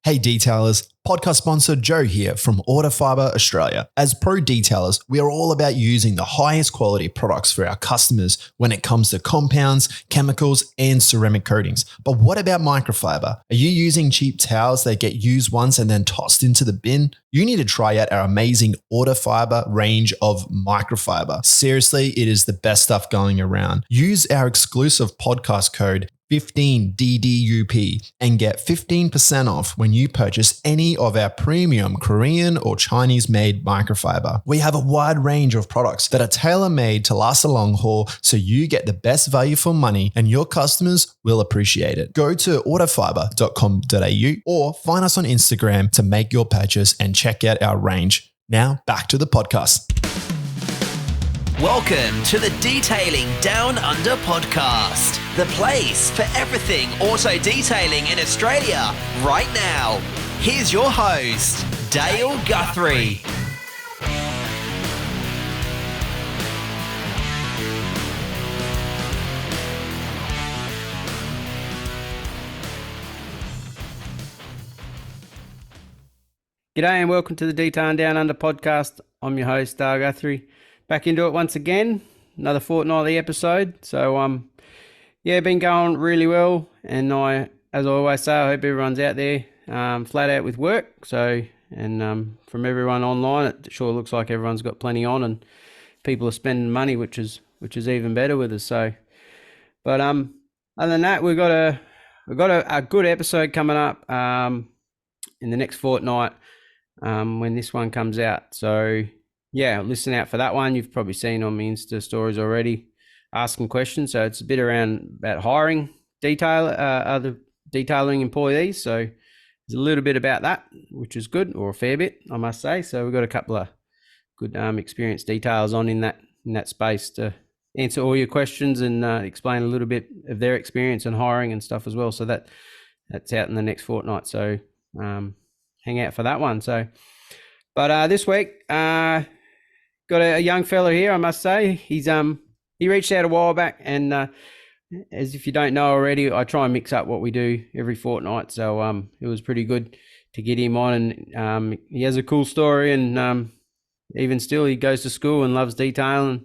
Hey detailers, podcast sponsor Joe here from Autofiber Australia. As pro detailers, we are all about using the highest quality products for our customers when it comes to compounds, chemicals, and ceramic coatings. But what about microfiber? Are you using cheap towels that get used once and then tossed into the bin? You need to try out our amazing Autofiber range of microfiber. Seriously, it is the best stuff going around. Use our exclusive podcast code 15DDUP and get 15% off when you purchase any of our premium Korean or Chinese made microfiber. We have a wide range of products that are tailor-made to last a long haul, so you get the best value for money and your customers will appreciate it. Go to autofiber.com.au or find us on Instagram to make your purchase and check out our range. Now back to the podcast. Welcome to the Detailing Down Under podcast, the place for everything auto detailing in Australia right now. Here's your host, Dale Guthrie. G'day and welcome to the Detailing Down Under podcast. I'm your host, Dale Guthrie. Back into it once again, another fortnightly episode. So, been going really well. And as I always say, I hope everyone's out there flat out with work. So, and from everyone online, it sure looks like everyone's got plenty on and people are spending money, which is even better with us. So, but other than that, we've got a good episode coming up in the next fortnight when this one comes out. So. Yeah, listen out for that one. You've probably seen on my Insta stories already asking questions. So it's a bit about hiring other detailing employees. So there's a little bit about that, which is good, or a fair bit, I must say. So we've got a couple of good experienced details on in that space to answer all your questions and explain a little bit of their experience in hiring and stuff as well. So that's out in the next fortnight. So hang out for that one. So, but this week, got a young fella here, I must say. He reached out a while back, and as if you don't know already, I try and mix up what we do every fortnight. So it was pretty good to get him on, and he has a cool story, and even still, he goes to school and loves detailing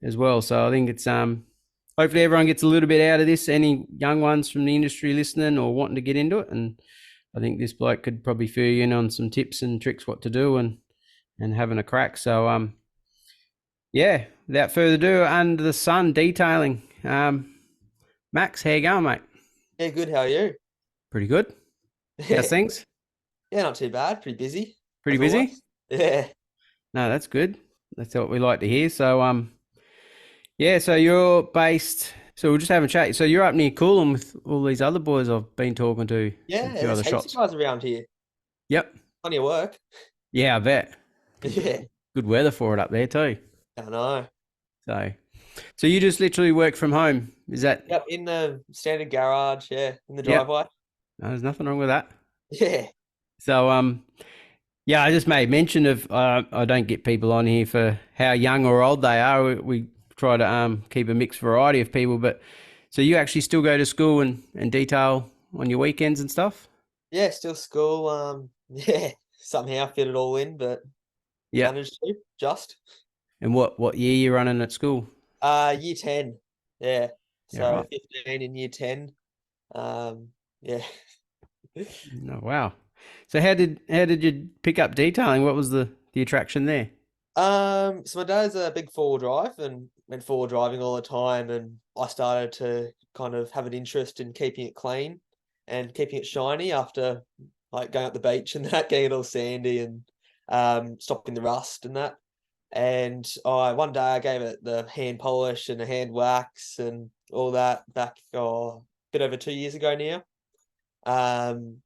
as well. So I think it's hopefully everyone gets a little bit out of this. Any young ones from the industry listening or wanting to get into it, and I think this bloke could probably fill you in on some tips and tricks what to do and having a crack. So yeah, without further ado, under the sun detailing. Max, how you going, mate? Yeah, good. How are you? Pretty good. How's things? Yeah, not too bad. Pretty busy. Pretty busy? Always. Yeah. No, that's good. That's what we like to hear. So, yeah, so you're based, so we'll just have a chat. So you're up near Coolum with all these other boys I've been talking to. Yeah, a few there's other heaps shots. of guys around here. Yep. Plenty of work. Yeah, I bet. Yeah. Good weather for it up there too. I know. So you just literally work from home, is that? Yep, in the standard garage, yeah, in the driveway. No, there's nothing wrong with that. Yeah. So, yeah, I just made mention of, I don't get people on here for how young or old they are. We try to keep a mixed variety of people, but so you actually still go to school and detail on your weekends and stuff? Yeah, still school. Yeah, somehow fit it all in, but managed to, just. And what year you running at school? Year 10. Yeah. So right. 15 in year 10. Yeah. Oh, wow. So how did you pick up detailing? What was the attraction there? So my dad's a big four-wheel drive and went four-wheel driving all the time, and I started to kind of have an interest in keeping it clean and keeping it shiny after like going up the beach and that, getting it all sandy and stopping the rust and that. And one day I gave it the hand polish and the hand wax and all that back a bit over 2 years ago now. And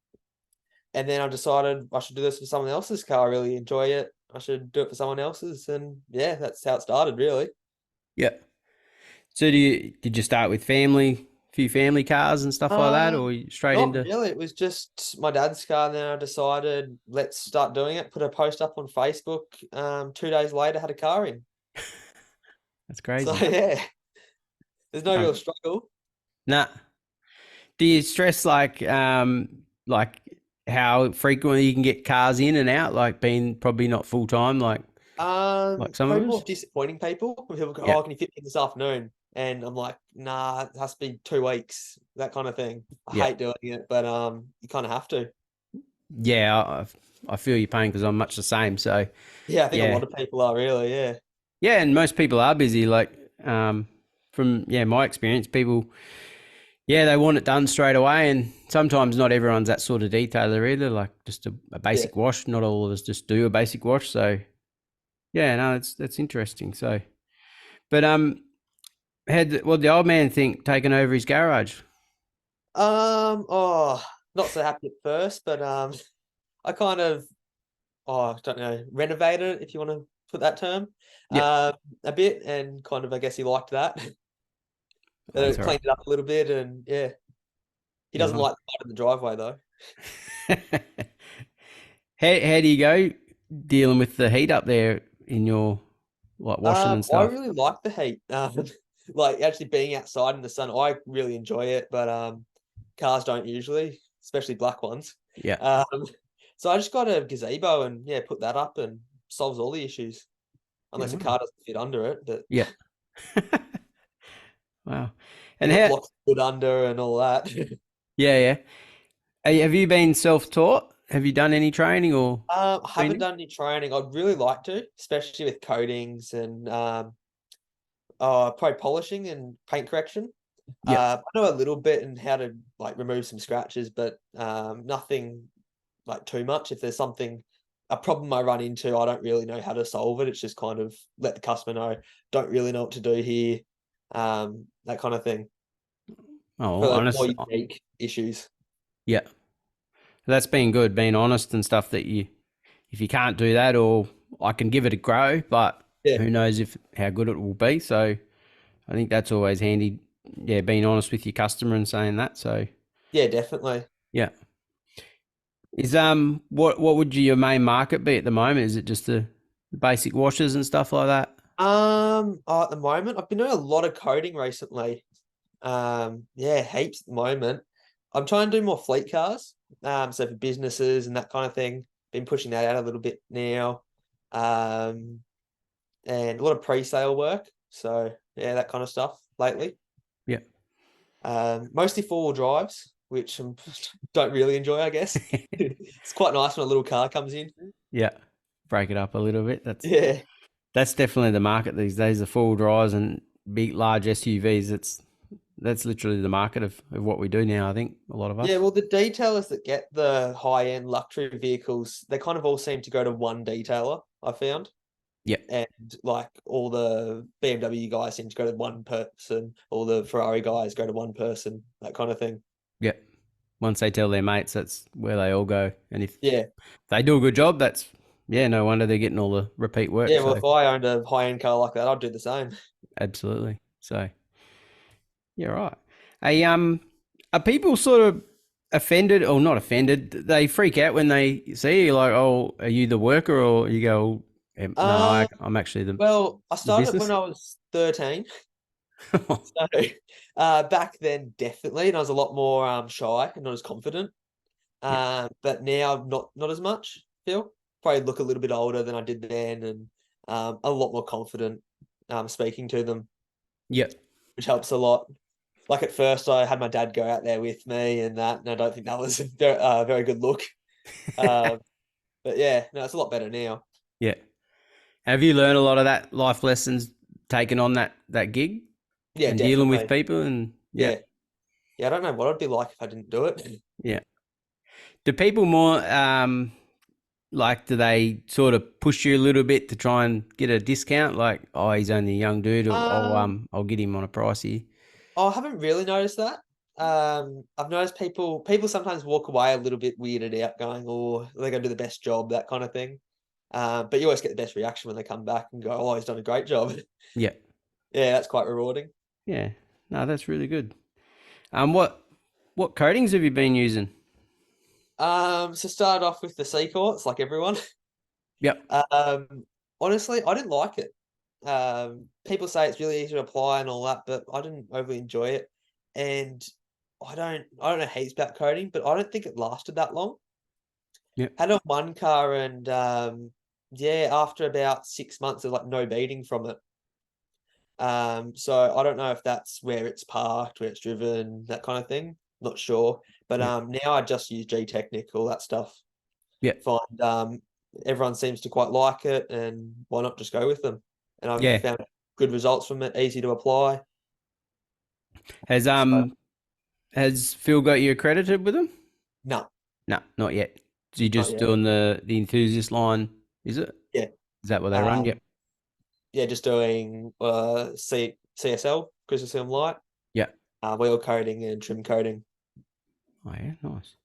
then I decided I should do this for someone else's car. I really enjoy it. I should do it for someone else's. And yeah, that's how it started, really. Yeah. So did you start with a few family cars and stuff like that, or straight into? Not really. It was just my dad's car. And then I decided, let's start doing it. Put a post up on Facebook. 2 days later, had a car in. That's crazy. So yeah, there's no real struggle. Nah. Do you stress like how frequently you can get cars in and out, like being probably not full time, like some of Probably more us? disappointing people. People go, Yeah. "Oh, can you fit me this afternoon?" And I'm like, "Nah, it has to be 2 weeks." That kind of thing. I Yeah. hate doing it, but you kind of have to. Yeah. I feel your pain because I'm much the same. So, Yeah, I think a yeah. lot of people are really. Yeah, Yeah. And most people are busy. Like, from, my experience, people, they want it done straight away. And sometimes not everyone's that sort of detailer either. Like, just a yeah. basic wash. Not all of us just do a basic wash. So, yeah, no, that's interesting. So, but, what the old man think taking over his garage? Oh, not so happy at first, but I kind of, I don't know, renovated it, if you want to put that term, Yep. a bit, and kind of, I guess he liked that. That's all right. Cleaned it up a little bit, and yeah, he Yeah, doesn't nice. like the light in the driveway though. How do you go dealing with the heat up there in your like washing and I stuff? really like the heat. Like actually being outside in the sun, I really enjoy it, but cars don't usually, especially black ones. Yeah, Um, so I just got a gazebo and yeah, put that up and solves all the issues. yeah, Unless a wow. car doesn't fit under it, but Yeah. Wow. they And got how? blocks to put under and all that. Yeah, yeah. Have you been self-taught? Have you done any training or I been haven't in? done any training. I'd really like to, especially with coatings and probably polishing and paint correction. Yeah, I know a little bit and how to like remove some scratches, but nothing like too much. If there's a problem I run into, I don't really know how to solve it. It's just kind of let the customer know, don't really know what to do here, that kind of thing oh, for the more honest. unique issues. Yeah, that's been good. Being honest and stuff that if you can't do that, or I can give it a go, but Yeah, who knows if how good it will be. So I think that's always handy. Yeah, being honest with your customer and saying that. So yeah, definitely. yeah. Is what would your main market be at the moment? Is it just the basic washers and stuff like that? At the moment, I've been doing a lot of coding recently. Yeah, heaps at the moment. I'm trying to do more fleet cars. So for businesses and that kind of thing. Been pushing that out a little bit now. Um, and a lot of pre-sale work. So yeah, that kind of stuff lately. Yeah. Mostly four-wheel drives, which I don't really enjoy, I guess. It's quite nice when a little car comes in. Yeah. Break it up a little bit. Yeah. That's definitely the market these days. The full drives and big large SUVs. That's literally the market of what we do now. I think a lot of Yeah, us. well, the detailers that get the high-end luxury vehicles, they kind of all seem to go to one detailer, I found. Yeah. And like all the BMW guys seem to go to one person, all the Ferrari guys go to one person, that kind of thing. Yeah. Once they tell their mates, that's where they all go. And if Yeah. they do a good job, that's no wonder they're getting all the repeat work. Yeah, well, So if I owned a high-end car like that, I'd do the same. absolutely. So yeah, right. Hey, are people sort of offended or not offended? They freak out when they see you, like, oh, are you the worker, or you go, no, Um, I'm actually well, I the started when business. I was 13. So back then, definitely, and I was a lot more shy and not as confident. Yeah, But now not as much. Feel probably look a little bit older than I did then, and a lot more confident speaking to them, yeah, which helps a lot. Like at first, I had my dad go out there with me, and I don't think that was a very good look. Um, but yeah, no, it's a lot better now. yeah. Have you learned a lot of that life lessons taking on that gig Yeah, and dealing with definitely. people and yeah, Yeah, yeah. I don't know what I'd be like if I didn't do it. yeah. Do people more like, do they sort of push you a little bit to try and get a discount? Like, oh, he's only a young dude, or I'll get him on a price here. I haven't really noticed that. I've noticed people sometimes walk away a little bit weirded out, going, "Oh, they're gonna do the best job," that kind of thing. But you always get the best reaction when they come back and go, "Oh, he's done a great job." Yeah, Yeah, that's quite rewarding. yeah. No, that's really good. What coatings have you been using? So start off with the sea courts, like everyone. Yep. Honestly, I didn't like it. People say it's really easy to apply and all that, but I didn't overly enjoy it. And I don't know heaps about coding, but I don't think it lasted that long. Yep. Had it on one car, and yeah, after about 6 months of like no beating from it. So I don't know if that's where it's parked, where it's driven, that kind of thing. Not sure. But Yep. now I just use G Technic, all that stuff. Yep. Find everyone seems to quite like it, and why not just go with them? And I've Yeah. found good results from it, easy to apply. Has So, um has Phil got you accredited with them? no, No, not yet. So you're not just yet. doing the enthusiast line, is it? Yeah. Is that what they run? Yep. Um, yeah, just doing CSL, Crystal Film Light, Yeah. wheel coating and trim coating. Oh yeah, nice.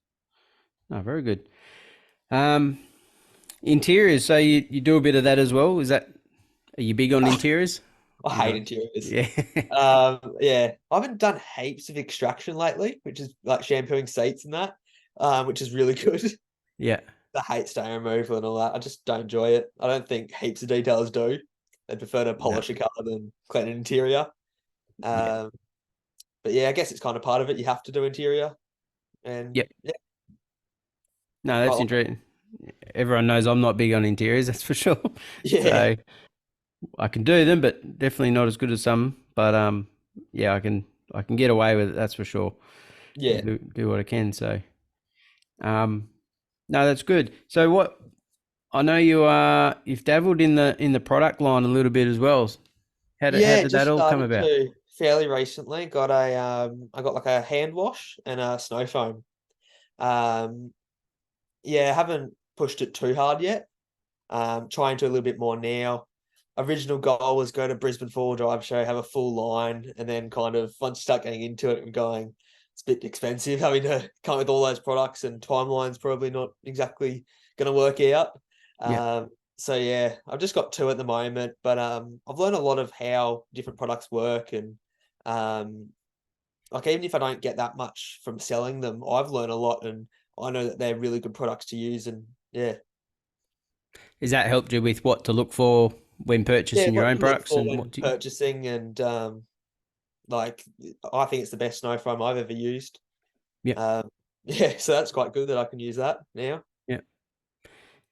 Oh, very good. Um, interiors. So you do a bit of that as well. Are you big on interiors? I You hate know. interiors. Yeah. Yeah, I haven't done heaps of extraction lately, which is like shampooing seats and that, which is really good. Yeah. I hate stain removal and all that. I just don't enjoy it. I don't think heaps of detailers do. They prefer to No. polish a car than clean an interior. Yeah. Um, but yeah, I guess it's kind of part of it. You have to do interior, and Yep. yeah, No, quite that's like it. interesting. Everyone knows I'm not big on interiors, that's for sure. Yeah, So I can do them, but definitely not as good as some. But yeah, I can get away with it. That's for sure. yeah, Do what I can. So um, no, that's good. So what I know you've dabbled in the product line a little bit as well. How yeah. did that Just all come started about? to fairly recently. I got like a hand wash and a snow foam. Um, yeah, haven't pushed it too hard yet. Trying to a little bit more now. Original goal was go to Brisbane Four Drive Show, have a full line, and then kind of once you start getting into it and going, it's a bit expensive having to come up with all those products, and timeline's probably not exactly going to work out. Yeah. Um, so yeah, I've just got two at the moment, but I've learned a lot of how different products work, and um, like even if I don't get that much from selling them, I've learned a lot, and I know that they're really good products to use, and yeah. Has that helped you with what to look for when Yeah, purchasing your what own to look products for and what when to purchasing, and like I think it's the best snow foam I've ever used. yeah. Um, yeah, so that's quite good that I can use that now. Yeah.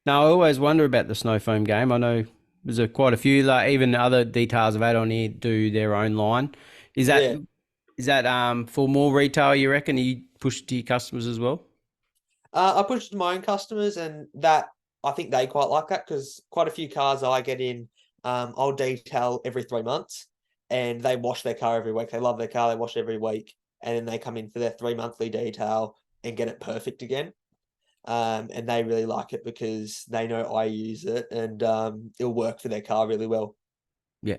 Now, I always wonder about the snow foam game. I know there's quite a few, like even other details I've had on here do their own line. Is that Yeah, is that for more retail? You reckon you push it to your customers as well? I push it to my own customers, and that I think they quite like that because quite a few cars I get in, I'll detail every 3 months, and they wash their car every week. They love their car, they wash it every week, and then they come in for their 3 monthly detail and get it perfect again. And they really like it because they know I use it, and it'll work for their car really well. Yeah.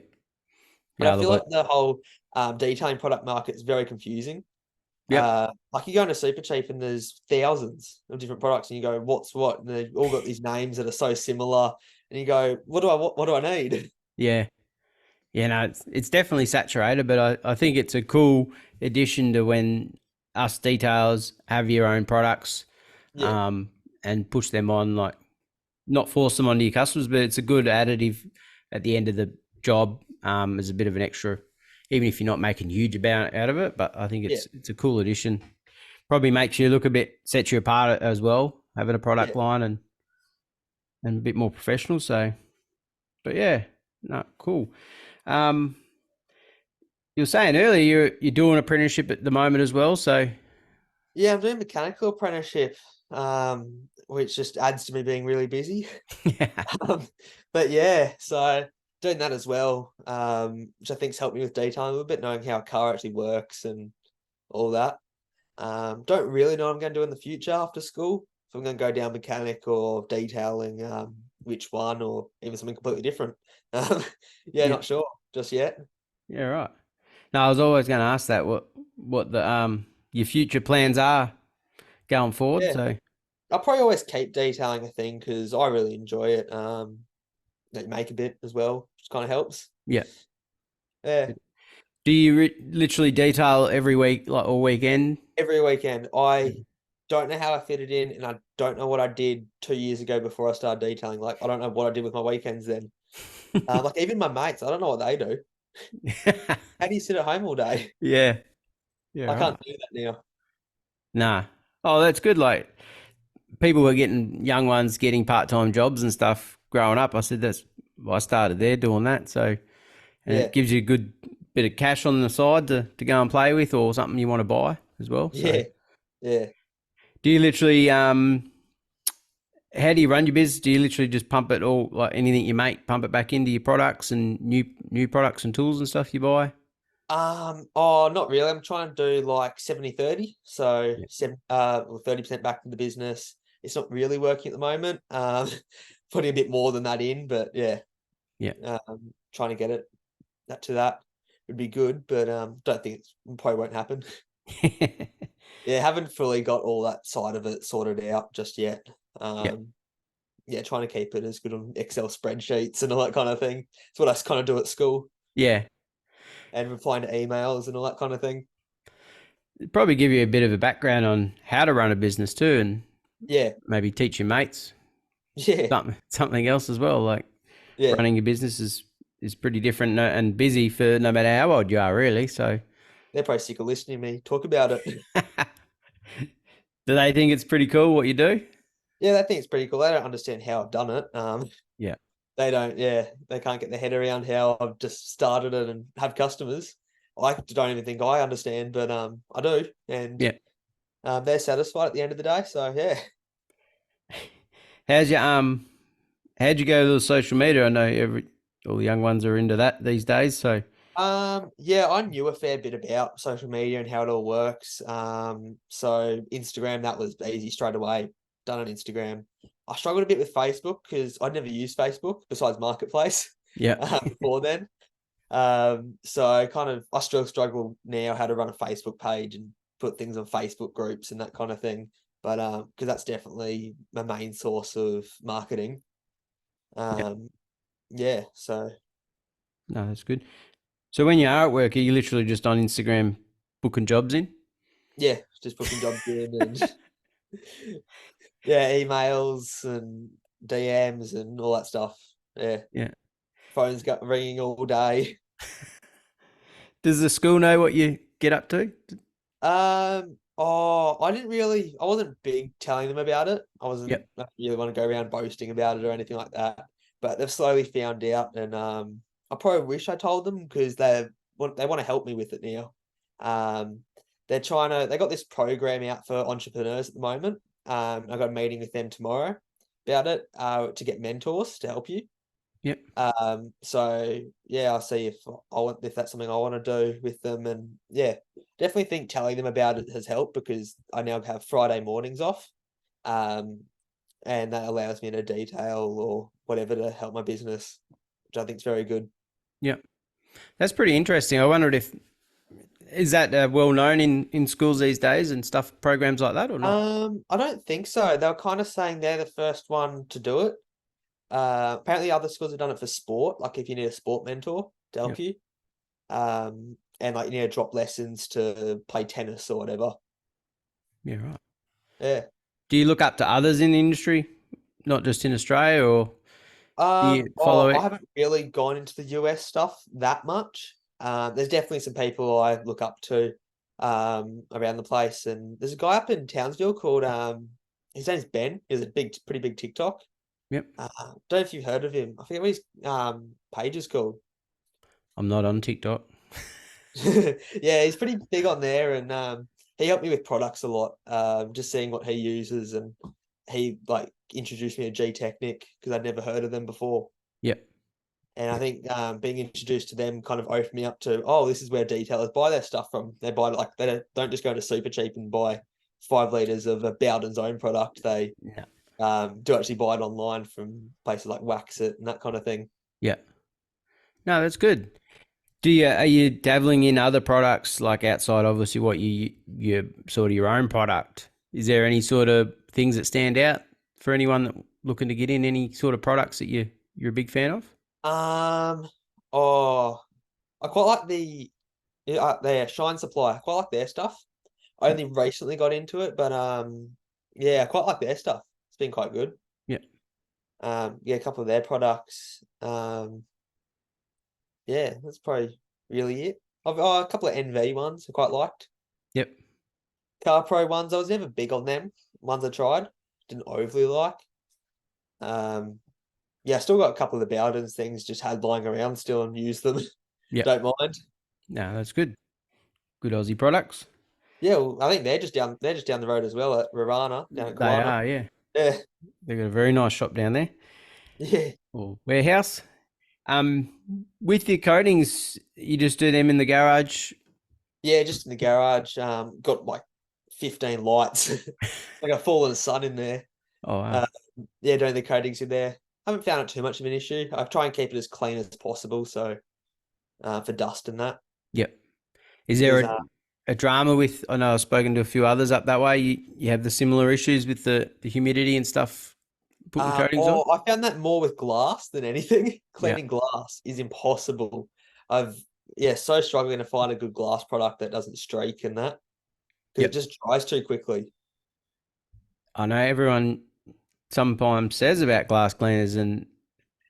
But I Yeah. feel Look, like the whole detailing product market is very confusing. yep. Like you go into Super Cheap and there's thousands of different products, and you go, "What's what?" And they've all got these names that are so similar, and you go, What do I need?" Yeah. Yeah. No, it's definitely saturated, but I think it's a cool addition to when us detailers have your own products, Yeah, um, and push them on like not force them onto your customers, but it's a good additive at the end of the job, as a bit of an extra, even if you're not making huge amount out of it. But I think yeah, it's a cool addition. Probably makes you look a bit, sets you apart as well, having a yeah, product line and a bit more professional. So, but yeah, no, cool. Um, you were saying earlier you're doing an apprenticeship at the moment as well. So yeah. I'm doing mechanical apprenticeship, which just adds to me being really busy. yeah, Um, but yeah, so doing that as well, which I think's helped me with detailing a little bit, knowing how a car actually works and all that. Don't really know what I'm going to do in the future after school. If I'm going to go down mechanic or detailing, which one, or even something completely different. Um, yeah, yeah, not sure just yet. yeah, right. No, I was always going to ask that what the your future plans are going forward. Yeah, So I'll probably always keep detailing a thing because I really enjoy it. That you make a bit as well, which kind of helps. yeah. Yeah, Do you literally detail every week, like all weekend? every weekend. Yeah. I don't know how I fit it in, and I don't know what I did 2 years ago before I started detailing. Like, I don't know what I did with my weekends then. Like even my mates, I don't know what they do. How do you sit at home all day? Yeah. Yeah, I can't right. do that now. Nah. Oh, that's good. Like people were getting, young ones getting part-time jobs and stuff growing up. I said I started there doing that. So, and Yeah, it gives you a good bit of cash on the side to go and play with, or something you want to buy as well. So yeah, yeah. do you literally, how do you run your business? Do you literally just pump it all, like anything you make, pump it back into your products and new products and tools and stuff you buy? Oh, not really. I'm trying to do like 70/30. So Yeah. 30% back to the business. It's not really working at the moment. Putting a bit more than that in, but yeah, Yeah. trying to get that to that would be good, but don't think it probably won't happen. Yeah, haven't fully got all that side of it sorted out just yet. Yeah. Yeah, trying to keep it as good on Excel spreadsheets and all that kind of thing. It's what I kind of do at school Yeah. and replying to emails and all that kind of thing. It'd probably give you a bit of a background on how to run a business too, and Yeah, maybe teach your mates yeah, something else as well. Like yeah. running a business is pretty different and busy for no matter how old you are, really. So They're probably sick of listening to me talk about it. do they think it's pretty cool what you do? Yeah, they think it's pretty cool. They don't understand how I've done it. Yeah. They don't, yeah, they can't get their head around how I've just started it and have customers. I don't even think I understand, but I do, and Yeah. they're satisfied at the end of the day. So yeah. How's your how'd you go to the social media? I know all the young ones are into that these days. So Yeah, I knew a fair bit about social media and how it all works. So Instagram, that was easy straight away. Done on Instagram. I struggled a bit with Facebook because I'd never used Facebook besides Marketplace yeah. before then. So I still struggle now how to run a Facebook page and put things on Facebook groups and that kind of thing. But because that's definitely my main source of marketing. Yeah. Yeah, so No, that's good. So when you are at work, are you literally just on Instagram booking jobs in? yeah, just booking jobs in and yeah, emails and DMs and all that stuff. Yeah, Yeah. phones got ringing all day. Does the school know what you get up to? I wasn't big telling them about it. Yep. I didn't really want to go around boasting about it or anything like that. But they've slowly found out, and I probably wish I told them because they want to help me with it now. Um, they got this program out for entrepreneurs at the moment. I got a meeting with them tomorrow about it, to get mentors to help you. Yep. So yeah, I'll see if that's something I want to do with them, and yeah, definitely think telling them about it has helped because I now have Friday mornings off, and that allows me to detail or whatever to help my business, which I think is very good. Yep. That's pretty interesting. I wondered if is that well known in schools these days and stuff, programs like that, or not? I don't think so. They were kind of saying they're the first one to do it. Apparently other schools have done it for sport, like if you need a sport mentor to help Yep. you. And like you need to drop lessons to play tennis or whatever. Yeah, right. Yeah. Do you look up to others in the industry, not just in Australia, or do you follow I it? haven't really gone into the US stuff that much. There's definitely some people I look up to around the place, and there's a guy up in Townsville called his name's Ben. He's a pretty big TikTok. Yep. Don't know if you've heard of him. I forget what his page is called. I'm not on TikTok. Yeah, he's pretty big on there, and he helped me with products a lot. Just seeing what he uses, and he like introduced me to G Technic because I'd never heard of them before. Yep. And I think being introduced to them kind of opened me up to, oh, this is where detailers buy their stuff from. They buy like they don't just go to Super Cheap and buy 5 liters of a Bowden's own product. They No. do actually buy it online from places like Wax It and that kind of thing. Yeah. No, that's good. Are you dabbling in other products like outside obviously what you sort of your own product? Is there any sort of things that stand out for anyone that looking to get in any sort of products that you're a big fan of? Oh, I quite like their Shine Supply. I quite like their stuff. I only recently got into it, but yeah, I quite like their stuff. It's been quite good. Yeah. Yeah, a couple of their products. Yeah, that's probably really it. A couple of NV ones I quite liked. Yep. Car Pro ones, I was never big on them. Ones I tried, didn't overly like. Yeah, I still got a couple of the Bowdens things just had lying around still and use them. Yeah. Don't mind. No, that's good. Good Aussie products. Yeah, well, I think they're just down the road as well at Ravana, down at They Kawana. are, yeah. Yeah. They've got a very nice shop down there, Yeah. or warehouse. With your coatings, you just do them in the garage. Yeah, just in the garage. Got like 15 lights. Like a fallen sun in there. Oh, wow. Yeah, doing the coatings in there. I haven't found it too much of an issue. I try and keep it as clean as possible, so for dust and that. Yep. Is there Because a drama with? I know I've spoken to a few others up that way. You have the similar issues with the humidity and stuff. Putting coatings on. I found that more with glass than anything. Yeah. Cleaning glass is impossible. So struggling to find a good glass product that doesn't streak and that, because Yep. it just dries too quickly. I know everyone sometimes says about glass cleaners and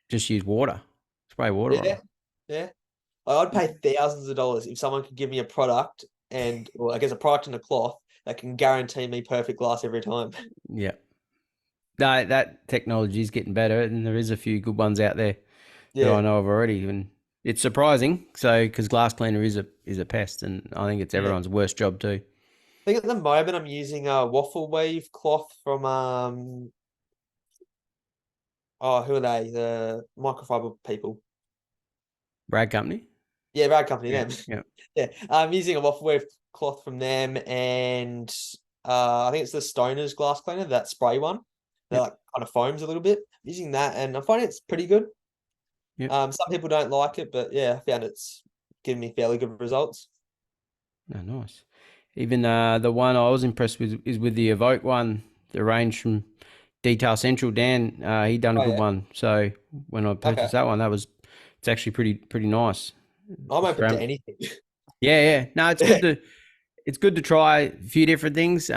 just use water. Spray water on Yeah, it. yeah. I'd pay thousands of dollars if someone could give me a product or I guess a product and a cloth that can guarantee me perfect glass every time. Yeah. No, that technology is getting better, and there is a few good ones out there that I Yeah, know of already. And it's surprising, so because glass cleaner is a pest, and I think it's everyone's worst job too. I think at the moment I'm using a waffle weave cloth from who are they? The microfiber people. Rag company. Yeah, Rad Company, Yeah. them. Yeah. Yeah, I'm using a waffle weave cloth from them, and I think it's the Stoner's glass cleaner, that spray one. That Yep. like kind of foams a little bit. I'm using that, and I find it's pretty good. Yep. Some people don't like it, but yeah, I found it's giving me fairly good results. Oh, nice. Even the one I was impressed with is with the Evoke one, the range from Detail Central. Dan, he done a Oh good yeah, one. So when I okay. purchased that one, it's actually pretty nice. I'm open to Ceramic. anything. Yeah. No, it's good to try a few different things.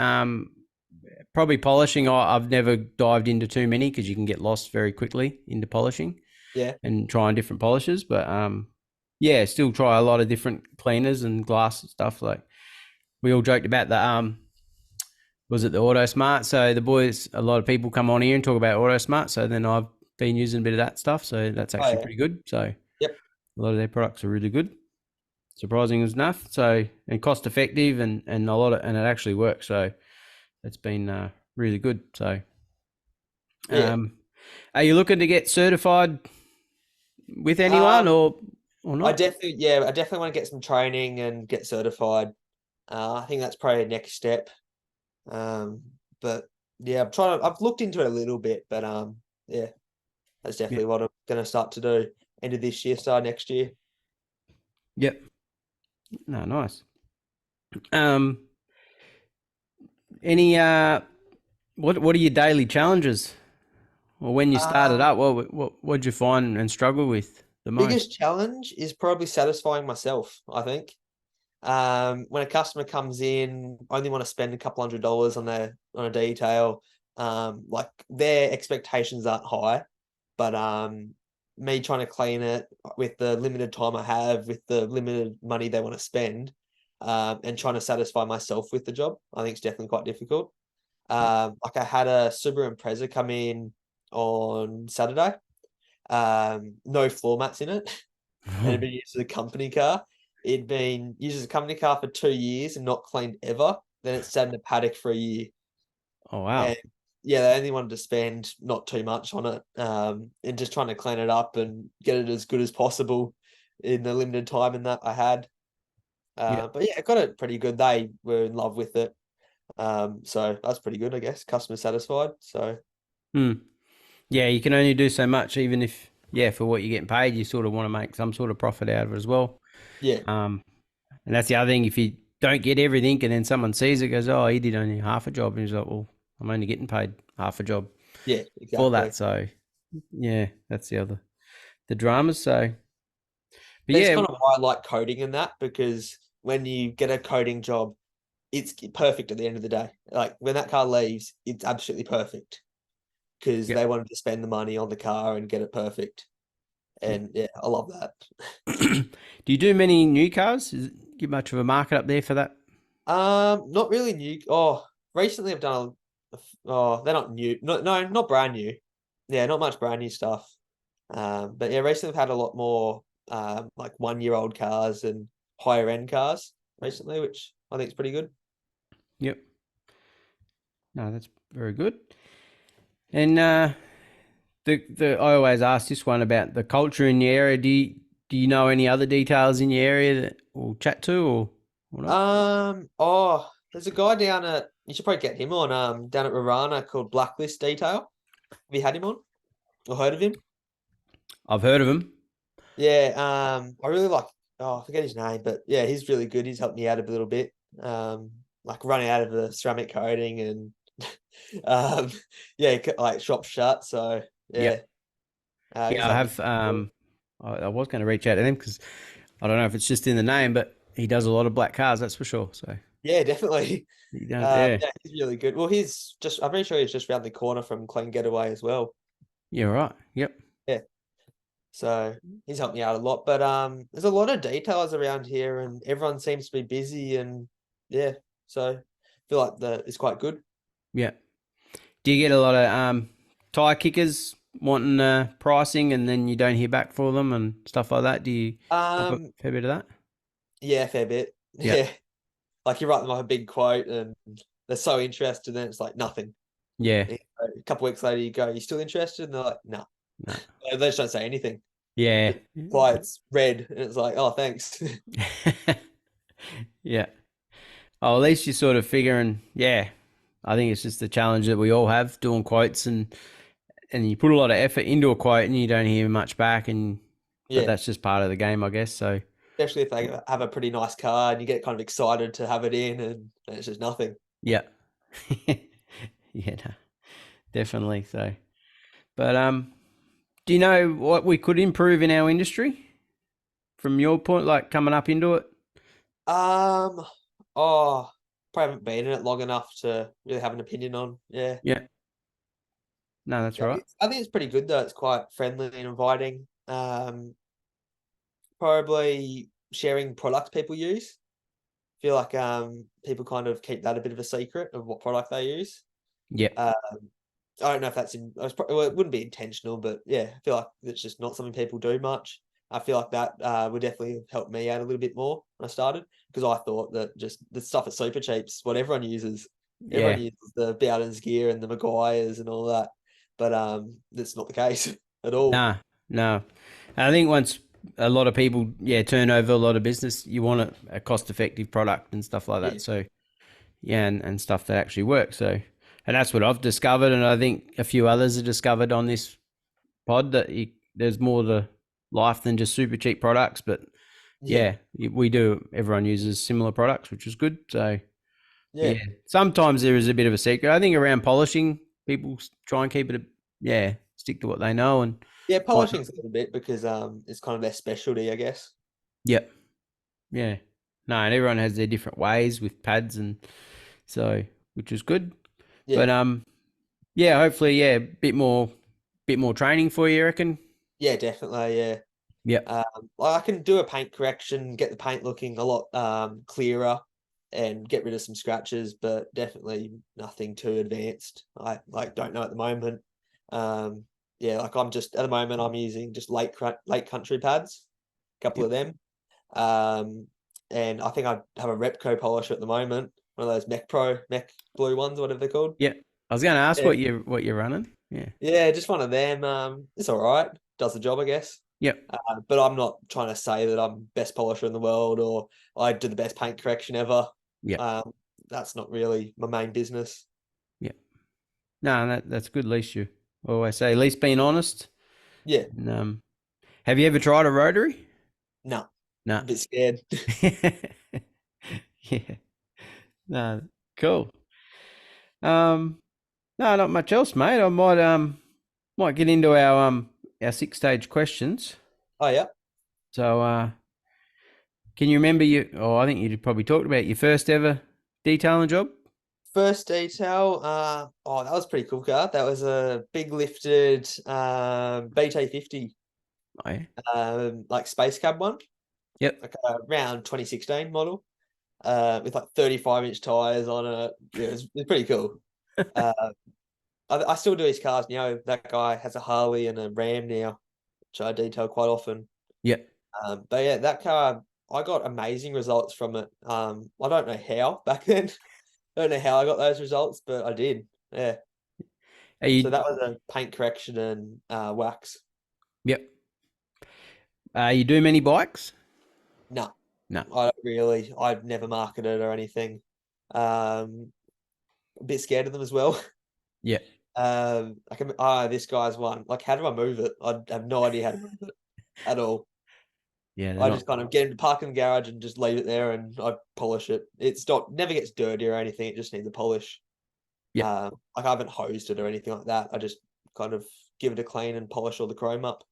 Probably polishing. I've never dived into too many because you can get lost very quickly into polishing Yeah, and trying different polishes. But yeah, still try a lot of different cleaners and glass and stuff. Like we all joked about the was it the Auto Smart? So the boys, a lot of people come on here and talk about Auto Smart. So then I've been using a bit of that stuff. So that's actually pretty good. So Yep. a lot of their products are really good. Surprising enough. So and cost effective and and it actually works. So it's been really good. So Yeah. are you looking to get certified with anyone or not? I definitely want to get some training and get certified. I think that's probably a next step. But yeah, I've looked into it a little bit, but yeah, that's definitely what I'm gonna start to do end of this year, start next year. Yep. No, nice. Any what are your daily challenges? Or when you started up, what'd you find and struggle with the most? Biggest challenge is probably satisfying myself, I think. When a customer comes in, only want to spend a couple $100 on a detail, like their expectations aren't high, but me trying to clean it with the limited time I have, with the limited money they want to spend, and trying to satisfy myself with the job, I think it's definitely quite difficult. Like I had a Subaru Impreza come in on Saturday, no floor mats in it, and it'd been used as a company car. It'd been used as a company car for 2 years and not cleaned ever. Then it sat in a paddock for a year. Oh wow. And yeah, they only wanted to spend not too much on it, and just trying to clean it up and get it as good as possible in the limited time and that I had. But yeah, I got it pretty good. They were in love with it. So that's pretty good, I guess. Customer satisfied. So Yeah, you can only do so much, even if for what you're getting paid, you sort of want to make some sort of profit out of it as well. yeah, And that's the other thing. If you don't get everything, and then someone sees it, goes, "Oh, he did only half a job," and he's like, "Well, I'm only getting paid half a job yeah, exactly. for that." So yeah, that's the dramas. So, but That's yeah, kind of why I like coding in that, because when you get a coding job, it's perfect at the end of the day. Like when that car leaves, it's absolutely perfect because they wanted to spend the money on the car and get it perfect. And yeah, I love that. do you do many new cars? Is it much of a market up there for that? Not really new. Oh, recently I've done Oh, they're not new. No, not brand new. Yeah, not much brand new stuff. But yeah, recently we've had a lot more like 1-year-old cars and higher end cars recently, which I think is pretty good. Yep. No, that's very good. And the I always ask this one about the culture in the area. Do you know any other details in your area that we'll chat to or not? There's a guy down at, you should probably get him on, down at Rarana called Blacklist Detail. Have you had him on or heard of him? I've heard of them. Yeah, I really like, oh, I forget his name, but yeah, he's really good. He's helped me out a little bit. Like running out of the ceramic coating and um yeah, like shop shut. So yeah, Yep. he's Yeah, I helped me. have. I was going to reach out to them because I don't know if it's just in the name, but he does a lot of black cars, that's for sure. So Yeah, definitely. he does, yeah, Yeah, he's really good. Well, I'm pretty sure he's just around the corner from Clean Getaway as well. yeah, right. Yep. Yeah. So he's helped me out a lot. But there's a lot of details around here and everyone seems to be busy and yeah. So I feel like it's quite good. Yeah. Do you get a lot of tire kickers wanting pricing and then you don't hear back for them and stuff like that? Do you have a Um, fair bit of that? yeah, fair bit. Yeah. Yeah. Like you write them up a big quote and they're so interested, then it's like nothing. Yeah. A couple weeks later, you go, "You still interested?" And they're like, "No." No. They just don't say anything. Yeah. Why it's red, and it's like, "Oh, thanks." Yeah. Oh, at least you're sort of figuring, yeah. I think it's just the challenge that we all have doing quotes and you put a lot of effort into a quote and you don't hear much back but Yeah, that's just part of the game, I guess. So especially if they have a pretty nice car and you get kind of excited to have it in, and it's just nothing. yeah. Yeah, no, definitely. So but do you know what we could improve in our industry from your point, like coming up into it? Um, oh, probably haven't been in it long enough to really have an opinion on. Yeah, Yeah. No, that's yeah, right. I think it's pretty good though. It's quite friendly and inviting. Probably sharing products people use. Feel like people kind of keep that a bit of a secret of what product they use. Yep. Um, I don't know if that's well, it wouldn't be intentional, but yeah, I feel like it's just not something people do much. I feel like that would definitely help me out a little bit more when I started because I thought that just the stuff at Super Cheap's what everyone uses. Everyone Yeah. uses the Bowden's gear and the Maguires and all that, but that's not the case at all. No, no. I think once a lot of people, turn over a lot of business, you want a cost-effective product and stuff like Yeah, that. So, yeah, and stuff that actually works. So, and that's what I've discovered, and I think a few others have discovered on this pod that there's more to life than just super cheap products. But yeah, yeah, we do. Everyone uses similar products, which is good. So, yeah, yeah, sometimes there is a bit of a secret. I think around polishing, people try and keep it, stick to what they know and yeah. might not. Polishing's a little bit because it's kind of their specialty, I guess. Yep. Yeah. No, and everyone has their different ways with pads and so which is good. Yeah, But yeah, hopefully, yeah, bit more training for you, I reckon. yeah, definitely, yeah. Yep. Like I can do a paint correction, get the paint looking a lot clearer, and get rid of some scratches, but definitely nothing too advanced. I like don't know at the moment. Yeah, like I'm just at the moment I'm using just late country pads, a couple Yep. of them. And I think I have a Repco polisher at the moment, one of those Mech Blue ones, whatever they're called. Yep. I was going to ask Yeah, what you're running. Yeah. yeah, just one of them. It's all right, does the job, I guess. Yep. But I'm not trying to say that I'm best polisher in the world or I do the best paint correction ever. Yep. That's not really my main business. Yep. No, that's good. At least you always say, at least being honest. Yeah, And, have you ever tried a rotary? no, No. a bit scared. Yeah. No. Cool. No, not much else, mate. I might get into our 6-stage questions. Oh yeah, So can you remember I think you probably talked about your first ever detailing job? first detail. Oh, that was a pretty cool car. That was a big lifted BT50, Oh, yeah. like space cab one, Yep. like around 2016 model, with like 35-inch tires on it. Yeah, it's pretty cool. Uh, I still do his cars. That guy has a Harley and a Ram now, which I detail quite often. Yeah. But yeah, that car, I got amazing results from it. I don't know how back then. I don't know how I got those results, but I did. Yeah. Are So you? that was a paint correction and wax. Yep. You do many bikes? No, No. I don't really. I've never marketed or anything. A bit scared of them as well. Yeah. This guy's one. Like, how do I move it? I have no idea how to move it at all. Yeah, they're I not. just kind of get him to park in the garage and just leave it there, and I polish it. It's not never gets dirty or anything. It just needs a polish. Yeah. Like I haven't hosed it or anything like that. I just kind of give it a clean and polish all the chrome up.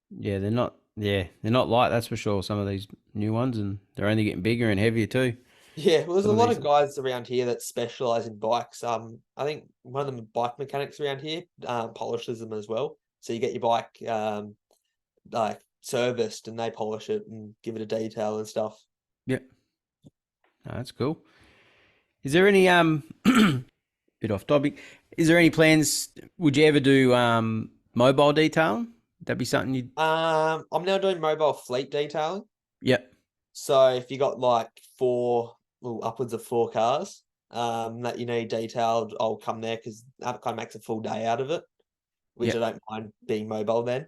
Yeah, they're not. Yeah, they're not light. That's for sure. Some of these new ones, and they're only getting bigger and heavier too. Yeah, well, there's a Some of lot these. of guys around here that specialize in bikes. I think one of them bike mechanics around here polishes them as well. So you get your bike like serviced, and they polish it and give it a detail and stuff. Yeah, no, that's cool. Is there any bit off topic? Is there any plans? Would you ever do mobile detailing? That'd be something you'd. I'm now doing mobile fleet detailing. Yep. So if you got like upwards of 4 cars that you need detailed, I'll come there because that kind of makes a full day out of it, which I Yep. don't mind being mobile then.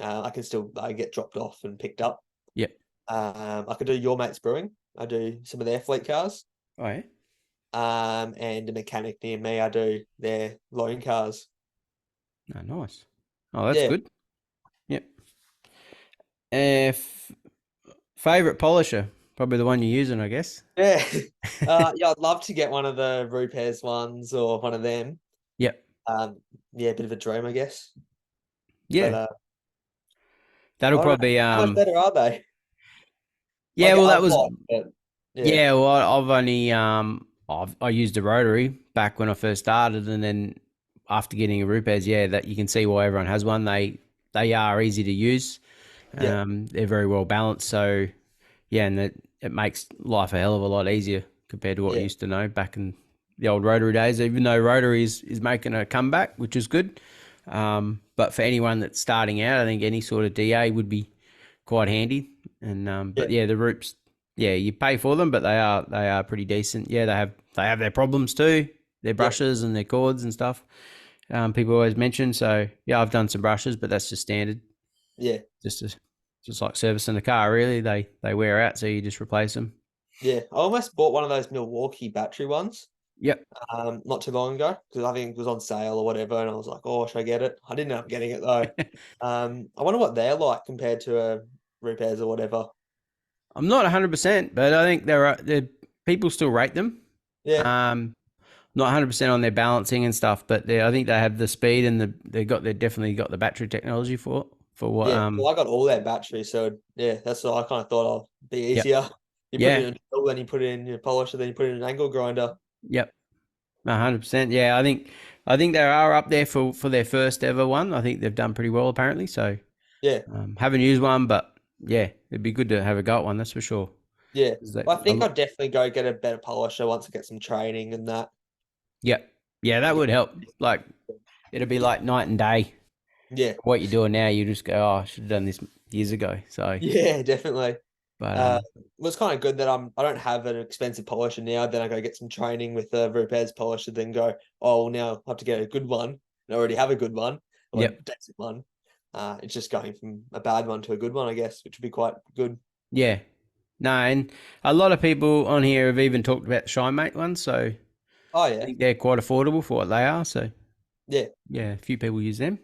I can still get dropped off and picked up. Yep. I could do Your Mates Brewing. I do some of their fleet cars. Oh yeah. And a mechanic near me, I do their loan cars. Oh, nice. Oh, that's Yeah, good. Yep. Favorite polisher? Probably the one you're using, I guess. yeah. Yeah, I'd love to get one of the Rupes ones or one of them. Yep. Yeah, a bit of a dream, I guess. But Yeah. That'll I don't know. probably How much better are they? Yeah, well, A that was lot, but yeah, yeah. Well, I've only I used a rotary back when I first started, and then after getting a Rupes, yeah, that you can see why everyone has one. They are easy to use. yeah, They're very well balanced. So yeah, and it makes life a hell of a lot easier compared to what I yeah, used to know back in the old rotary days. Even though rotary is making a comeback, which is good. But for anyone that's starting out, I think any sort of DA would be quite handy. And yeah, but yeah, the Roops, yeah, you pay for them, but they are pretty decent. Yeah, they have their problems too, their yeah, brushes and their cords and stuff. People always mention. So yeah, I've done some brushes, but that's just standard, yeah, just like servicing the car. Really, they wear out, so you just replace them. yeah. I almost bought one of those Milwaukee battery ones, Yep. not too long ago because I think it was on sale or whatever, and I was like, oh, should I get it? I didn't end up getting it though. I wonder what they're like compared to a Rupes or whatever. I'm not 100%, but I think there people still rate them. Yeah, Um, Not 100% on their balancing and stuff, but I think they have the speed and they definitely got the battery technology for what yeah. Well, I got all their batteries, so yeah, that's what I kind of thought. I'll be yep. easier. You put it Yeah. in a drill, then you put it in your polisher, then you put it in an angle grinder. Yep. 100%. Yeah, I think they are up there for their first ever one. I think they've done pretty well apparently. So Yeah, haven't used one, but yeah, it'd be good to have a go at one. That's for sure. yeah. 'Cause they- Well, I a think lo- I'd definitely go get a better polisher once I get some training and that. Yep. Yeah, that would help. Like it'd be like night and day. Yeah, What you're doing now, you just go, oh, I should have done this years ago. So, yeah, definitely. but Well, it's kind of good that I don't have an expensive polisher now. Then I go get some training with the Rupes polisher. Then go, oh, well, now I have to get a good one. I already have a good one, or a yep. decent one. It's just going from a bad one to a good one, I guess, which would be quite good. Yeah. No, and a lot of people on here have even talked about the ShineMate ones, so Oh I yeah, think they're quite affordable for what they are. So yeah, yeah, a few people use them.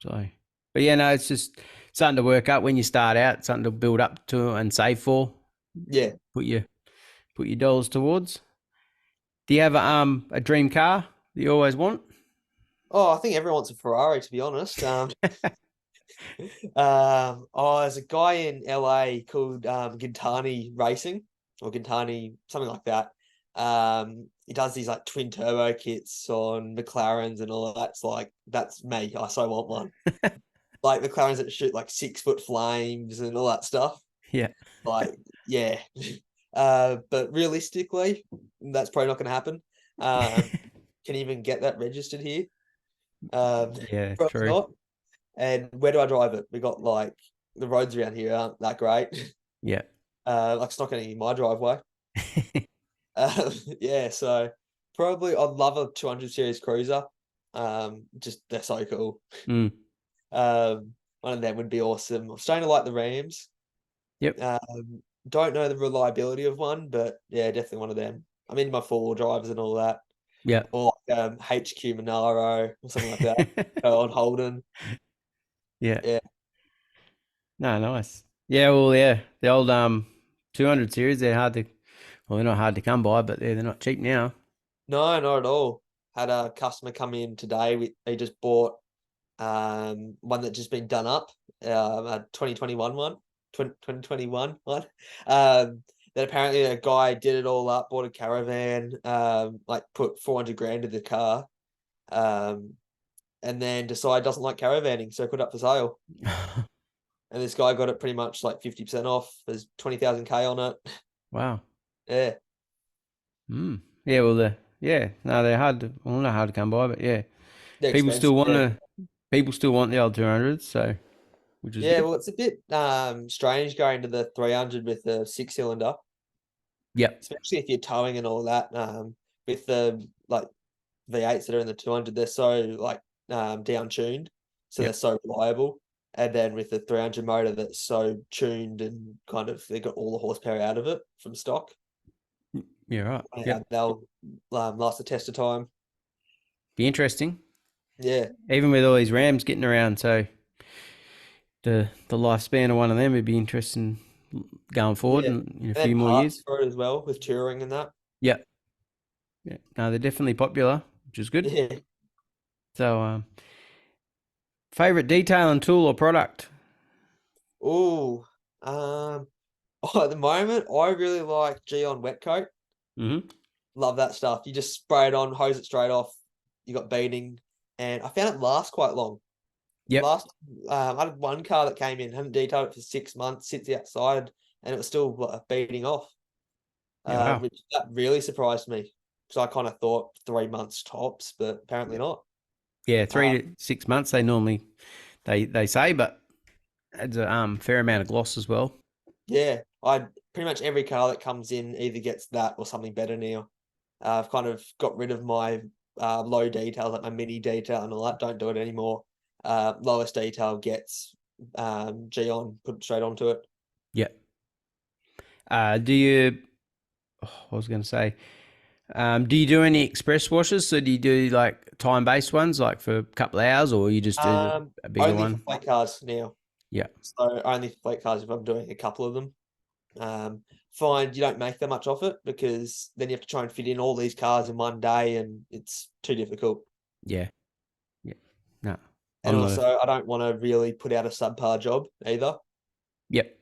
So, but yeah, no, it's just something to work up when you start out, something to build up to and save for. yeah. Put your dollars towards. Do you have a dream car that you always want? Oh, I think everyone wants a Ferrari, to be honest. There's a guy in LA called Gintani Racing or Gintani, something like that. He does these like twin turbo kits on McLarens and all of that. It's like that's me. I so want one. Like McLarens that shoot like 6 foot flames and all that stuff. Yeah. Like, yeah. But realistically, that's probably not going to happen. can even get that registered here. Yeah, Probably true. not. And where do I drive it? We got like the roads around here aren't that great. Yeah. Like it's not getting in my driveway. Yeah, so probably I'd love a 200 series cruiser. Just they're so cool. Mm. One of them would be awesome. I'm starting to like the Rams. Yep. Don't know the reliability of one, but yeah, definitely one of them. I'm into my four-wheel drives and all that, Yeah. or like, HQ Monaro or something like that. On Holden. Yeah. Yeah. No, nice. Yeah, well, yeah, the old 200 series, they're not hard to come by, but they're not cheap now. No, not at all. Had a customer come in today. He just bought one that just been done up, a 2021 one, 2021 one. That apparently a guy did it all up, bought a caravan, like put 400 grand in the car, and then decided doesn't like caravanning, so put it up for sale. And this guy got it pretty much like 50% off. There's 20,000 K on it. Wow. Yeah. Yeah, well, they're not hard to come by, but yeah, They're people expensive. still want Yeah. people still want the old 200s, so which is Yeah, good. well, it's a bit strange going to the 300 with the 6 cylinder, Yep. especially if you're towing and all that. With the like V8s that are in the 200, they're so like down tuned, so they're Yep. so reliable. And then with the 300 motor, that's so tuned and kind of they got all the horsepower out of it from stock. Yeah, right. Yep. They'll last the test of time. Be interesting. Yeah, Even with all these Rams getting around, so the lifespan of one of them would be interesting going forward yeah. in a And then few more years. parts for it as well with touring and that. Yep. Yeah. No, they're definitely popular, which is good. Yeah. So, favorite detailing tool or product? Oh, at the moment, I really like Geon wet coat. Mm-hmm. Love that stuff. You just spray it on, hose it straight off. You got beading, and I found it lasts quite long. Yep. I had one car that came in, hadn't detailed it for 6 months, sits outside, and it was still beading off, Yeah. Wow. which that really surprised me. So I kind of thought 3 months tops, but apparently not. Yeah, 3 to 6 months they say, but adds a fair amount of gloss as well. Yeah, I pretty much every car that comes in either gets that or something better now. I've kind of got rid of my low details, like my mini detail and all that. Don't do it anymore. Lowest detail gets Geon put straight onto it. Yep. Do you? Oh, I was going to say, do you do any express washes? So do you do like time-based ones, like for a couple of hours, or you just do a bigger Only one? for fleet cars now. Yeah. So only for fleet cars if I'm doing a couple of them. Find you don't make that much off it because then you have to try and fit in all these cars in one day and it's too difficult. Yeah. Yeah. No. And I'm not. also, I don't want to really put out a subpar job either. Yep.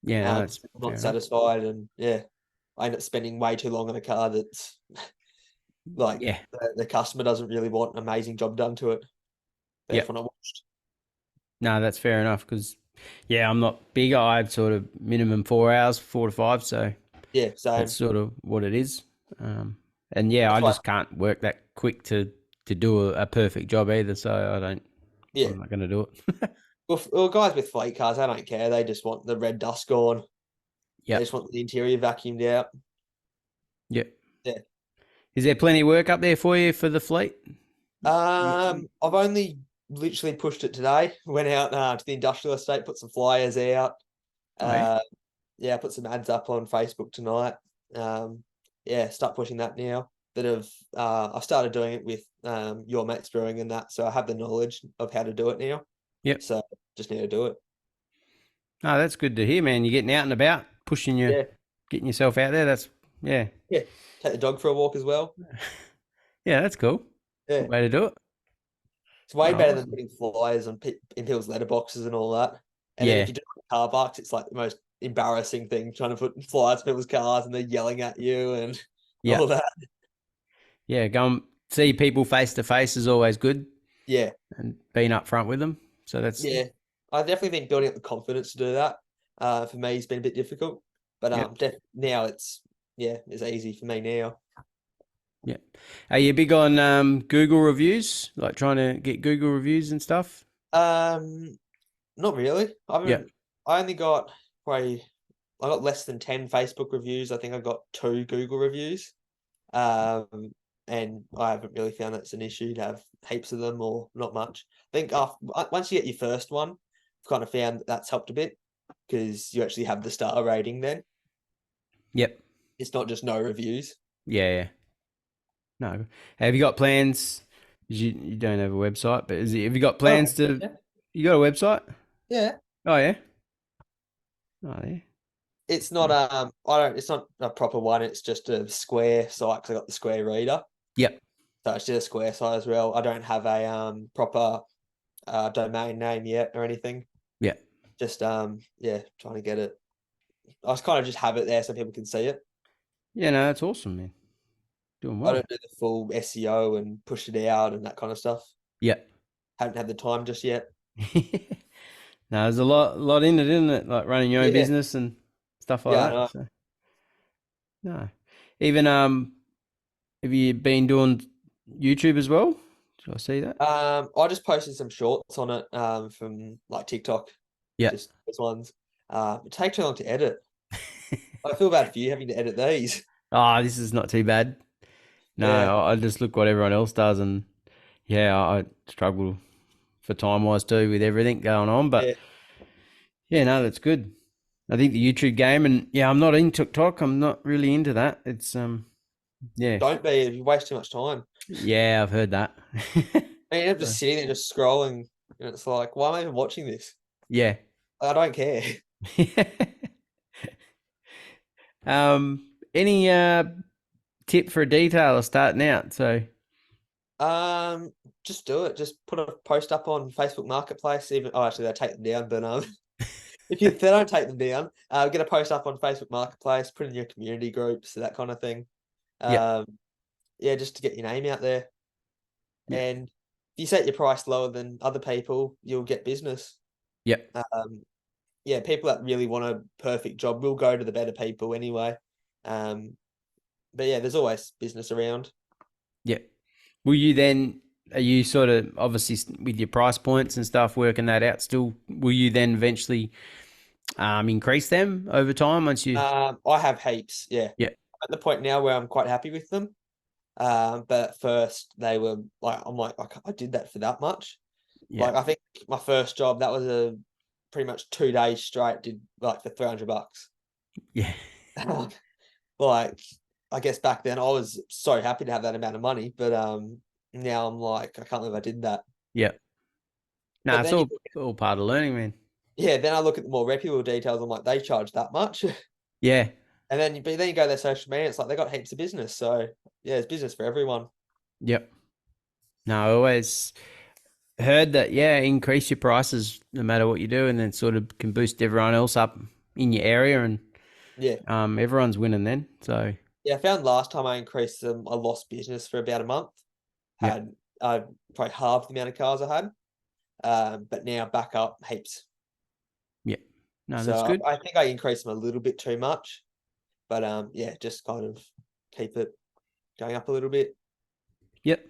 Yeah. No, I'm that's fair not enough. satisfied, and yeah, I end up spending way too long on a car that's like Yeah. the customer doesn't really want an amazing job done to it. Yep. Therefore, not watched. No, that's fair enough because, yeah, I'm not big. I sort of minimum 4 hours, 4 to 5. So Yeah, same. that's sort of what it is. And yeah, That's I why- just can't work that quick to do a perfect job either. So I don't. Yeah. I'm not going to do it. Well, guys with fleet cars, they don't care. They just want the red dust gone. Yeah. They just want the interior vacuumed out. Yep. Yeah. Is there plenty of work up there for you for the fleet? I've only literally pushed it today. Went out to the industrial estate, put some flyers out. Oh, yeah. Yeah, put some ads up on Facebook tonight. Yeah, start pushing that now. I've started doing it with your Max Brewing and that, so I have the knowledge of how to do it now. Yep. So just need to do it. Oh, that's good to hear, man. You're getting out and about, pushing Yeah. getting yourself out there. That's Yeah. Take the dog for a walk as well. Yeah, that's cool. Yeah. Good way to do it. It's way Oh, better awesome. than putting flyers on in people's letterboxes and all that. And Yeah. then if you do it on car parks, it's like the most embarrassing thing trying to put flyers on people's cars and they're yelling at you and Yeah. all that. Yeah, go and see people face to face is always good, Yeah. and being up front with them. So that's Yeah. I've definitely been building up the confidence to do that. For me, it's been a bit difficult. But Yep. now it's easy for me now. Yeah. Are you big on Google reviews? Like trying to get Google reviews and stuff? Um, Not really. I Yeah. haven't. I only got probably. I got less than 10 Facebook reviews. I think I got 2 Google reviews. Um, and I haven't really found that's an issue to have heaps of them or not much. I think once you get your first one, I've kind of found that that's helped a bit because you actually have the star rating then. Yep. It's not just no reviews. Yeah. Yeah. No. Have you got plans? 'Cause you don't have a website, but have you got Oh, plans to? yeah. You got a website? Yeah. Oh yeah. Oh yeah. It's not it's not a proper one, it's just a square site 'cause I got the square reader. Yep. So it's just a square site as well. I don't have a proper domain name yet or anything. Yeah. Just yeah, trying to get it. I just kind of just have it there so people can see it. Yeah. No, that's awesome, man. Doing I well. don't do the full SEO and push it out and that kind of stuff. Yep. Haven't had the time just yet. No, there's a lot in it, isn't it? Like running your own Yeah, business and stuff like yeah, I that. know. So no. Even have you been doing YouTube as well? Did I see that? I just posted some shorts on it from like TikTok, Yeah. just those ones. It takes too long to edit. I feel bad for you having to edit these. Oh, this is not too bad. No, Yeah, I just look what everyone else does, and yeah, I struggle for time wise too with everything going on. But yeah. yeah, no, that's good. I think the YouTube game, and yeah, I'm not in TikTok. I'm not really into that. It's yeah, Don't be. You waste too much time. yeah, I've heard that. I mean, you're So, just sitting there, just scrolling, and it's like, why am I even watching this? yeah. I don't care. Any tip for a detailer starting out? So Just do it. Just put a post up on Facebook Marketplace. Even actually they take them down, but if they don't take them down, get a post up on Facebook Marketplace, put in your community groups, that kind of thing. yeah, Um, yeah, just to get your name out there. yeah, And if you set your price lower than other people, you'll get business. yeah, Yeah, people that really want a perfect job will go to the better people anyway. Um, but yeah, there's always business around. yeah. Will you then? Are you sort of obviously with your price points and stuff working that out? Still, will you then eventually increase them over time once you? I have heaps. Yeah, Yeah, I'm at the point now where I'm quite happy with them. But at first they were like, I'm like, I did that for that much. yeah, Like, I think my first job, that was a pretty much 2 days straight, did like for $300. yeah, Like, I guess back then I was so happy to have that amount of money, but now I'm like, I can't believe I did that. yeah. No, But it's then you, all part of learning, man. yeah, then I look at the more reputable details. I'm like, they charge that much, Yeah, and then you go to their social media. It's like they got heaps of business. So yeah, it's business for everyone. yep. No, I always heard that. Yeah, increase your prices no matter what you do, and then sort of can boost everyone else up in your area, and Yeah, everyone's winning then. So yeah. I found last time I increased them, I lost business for about a month. yeah, Had probably half the amount of cars I had, but now back up heaps. yeah. No, So that's good. I think I increased them a little bit too much, but yeah, just kind of keep it going up a little bit. Yep.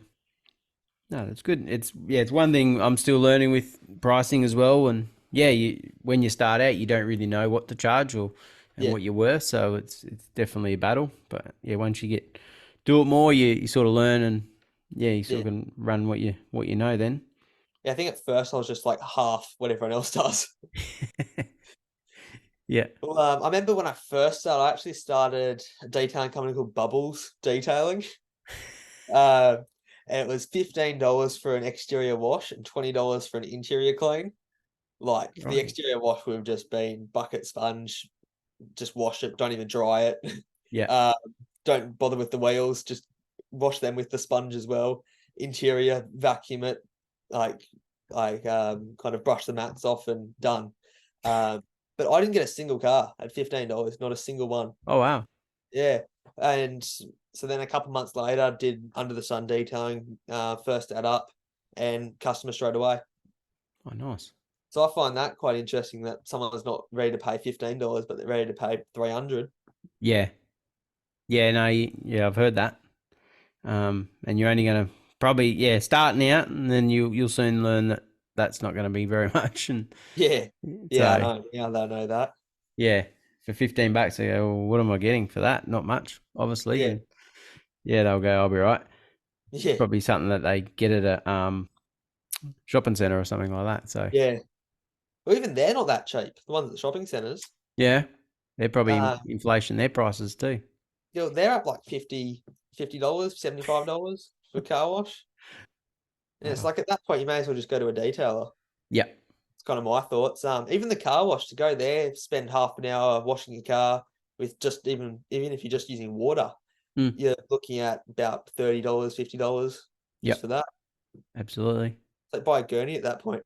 No, that's good. It's one thing I'm still learning with pricing as well, and yeah, when you start out, you don't really know what to charge and Yeah, what you're worth, so it's definitely a battle. But yeah, once you do it more, you sort of learn, and yeah, you sort yeah, of can run what you know then. yeah. I think at first I was just like half what everyone else does. Yeah. Well, I remember when I first started, I actually started a detailing company called Bubbles Detailing. Uh, and it was $15 for an exterior wash and $20 for an interior clean. Like the Right. exterior wash would have just been bucket sponge, just wash it, don't even dry it. Yeah. Uh, don't bother with the wheels, just wash them with the sponge as well. Interior, vacuum it, like kind of brush the mats off and done. But I didn't get a single car at $15, not a single one. Oh wow. Yeah. And so then a couple months later, I did Under the Sun Detailing, first ad up and customer straight away. Oh nice. So I find that quite interesting that someone's not ready to pay $15, but they're ready to pay 300. Yeah. Yeah. No. Yeah, I've heard that. and you're only going to probably starting out, and then you'll soon learn that that's not going to be very much. And Yeah. Yeah, I so know. Yeah, I know that. yeah, for $15, they go, well, what am I getting for that? Not much, obviously. Yeah. And yeah, they'll go, I'll be right. Yeah. Probably something that they get at a shopping center or something like that. So Yeah. Well, even they're not that cheap. The ones at the shopping centres. yeah, they're probably Uh, inflation their prices too. they're up like $50, $75 for a car wash. And it's Oh, like at that point you may as well just go to a detailer. yeah. It's kind of my thoughts. Even the car wash, to go there, spend half an hour washing your car with just even if you're just using water, Mm, you're looking at about $30, $50 just yep. for that. Absolutely. It's like buy a gurney at that point.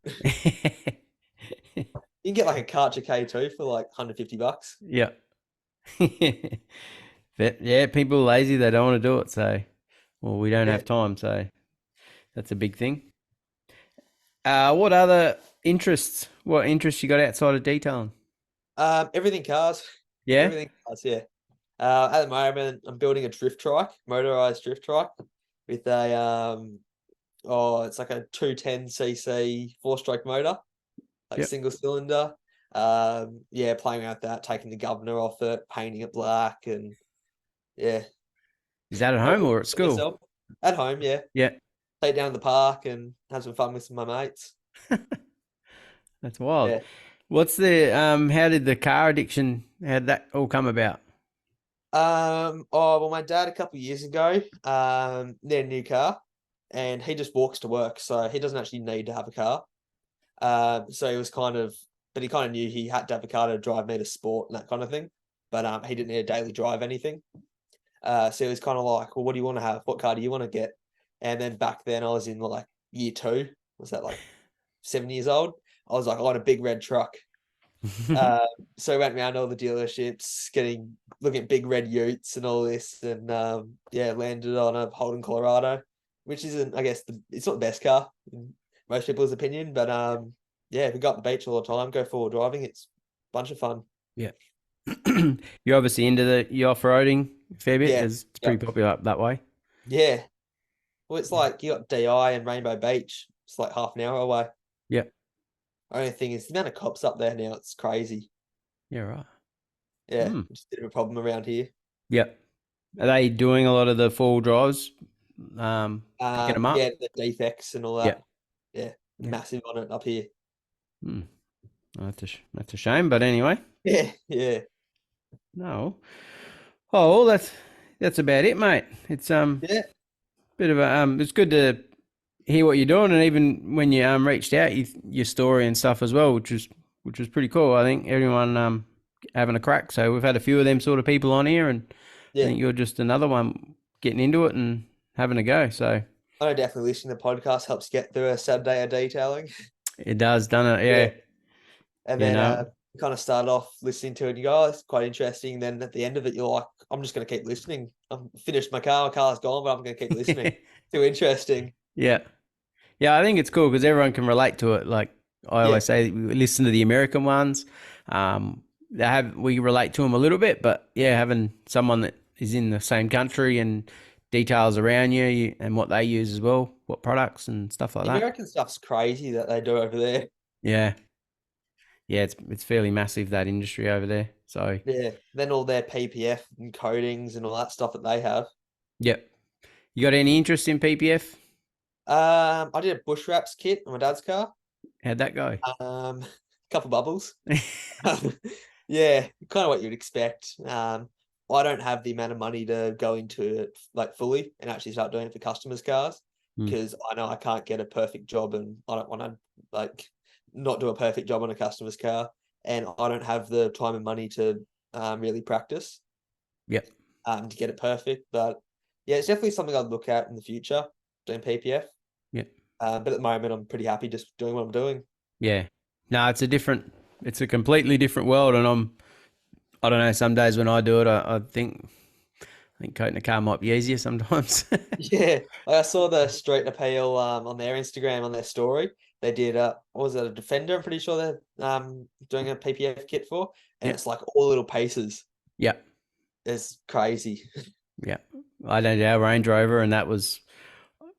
You can get like a Karcher K2 for like $150. Yeah. But yeah, people are lazy, they don't want to do it, so well, we don't Yeah. have time, so that's a big thing. What interests you got outside of detailing? Everything cars. Yeah? Everything cars, yeah. At the moment, I'm building a drift trike, motorized drift trike with it's like a 210cc 4-stroke motor, like Yep. single cylinder. Playing around with that, taking the governor off it, painting it black, and yeah. Is that at What home or at about school? yourself? At home, yeah. Yeah. Take it down to the park and have some fun with some of my mates. That's wild. Yeah. What's how did the car addiction, how'd that all come about? My dad a couple of years ago, needed a new car, and he just walks to work, so he doesn't actually need to have a car. So he was but he kind of knew he had to have a car to drive me to sport and that kind of thing. But he didn't need a daily drive anything. So he was kind of like, well, what do you want to have? What car do you want to get? And then back then I was in like year 2. Was that like 7 years old? I was like, I want a big red truck. Uh, so I went around all the dealerships, looking at big red utes and all this, and landed on a Holden Colorado, which isn't, I guess, it's not the best car in most people's opinion, but we got the beach all the time, go forward driving, it's a bunch of fun. Yeah. You're obviously into the off-roading a fair bit. Yeah, It's yeah, pretty popular up that way. yeah. Well, it's like you got DI and Rainbow Beach. It's like half an hour away. Yeah. Only thing is the amount of cops up there now. It's crazy. Yeah, right. Yeah, Mm. it's a bit of a problem around here. Yeah. Are they doing a lot of the four-wheel drives? Picking them up? Yeah, the defects and all Yeah. that. Yeah, Yeah. massive on it up here. Mm. That's a shame, but anyway. Yeah, yeah. No. Oh, well, that's about it, mate. It's Yeah. bit of a it's good to hear what you're doing, and even when you reached out, your story and stuff as well, which was pretty cool. I think everyone having a crack. So we've had a few of them sort of people on here, and I Yeah. think you're just another one getting into it and having a go. So I know definitely listening to the podcast helps get through a Saturday of detailing. it does, done it, yeah. And You then know, kind of start off listening to it and you go, oh, it's quite interesting. Then at the end of it, you're like, I'm just going to keep listening. I'm finished my car's gone, but I'm going to keep listening. Too interesting. yeah. Yeah, I think it's cool because everyone can relate to it. Like I always say, we listen to the American ones. We relate to them a little bit, but yeah, having someone that is in the same country and details around you and what they use as well, what products and stuff like The that. American stuff's crazy that they do over there. Yeah, yeah, it's fairly massive, that industry over there. So Yeah. Then all their PPF and coatings and all that stuff that they have. yep. You got any interest in PPF? I did a bush wraps kit on my dad's car. How'd that go? Couple bubbles. Yeah, kind of what you'd expect. I don't have the amount of money to go into it like fully and actually start doing it for customers' cars because I know I can't get a perfect job and I don't want to like not do a perfect job on a customer's car, and I don't have the time and money to really practice. Yep. To get it perfect, but yeah, it's definitely something I'd look at in the future doing PPF. Yep. But at the moment, I'm pretty happy just doing what I'm doing. Yeah. No, it's a completely different world, and I don't know, some days when I do it, I think coating a car might be easier sometimes. Yeah, I saw the Street Appeal on their Instagram on their story. They did what was it, a Defender? I'm pretty sure they're doing a PPF kit for, and Yep. it's like all little paces. Yeah. It's crazy. Yeah. I don't know, Range Rover, and that was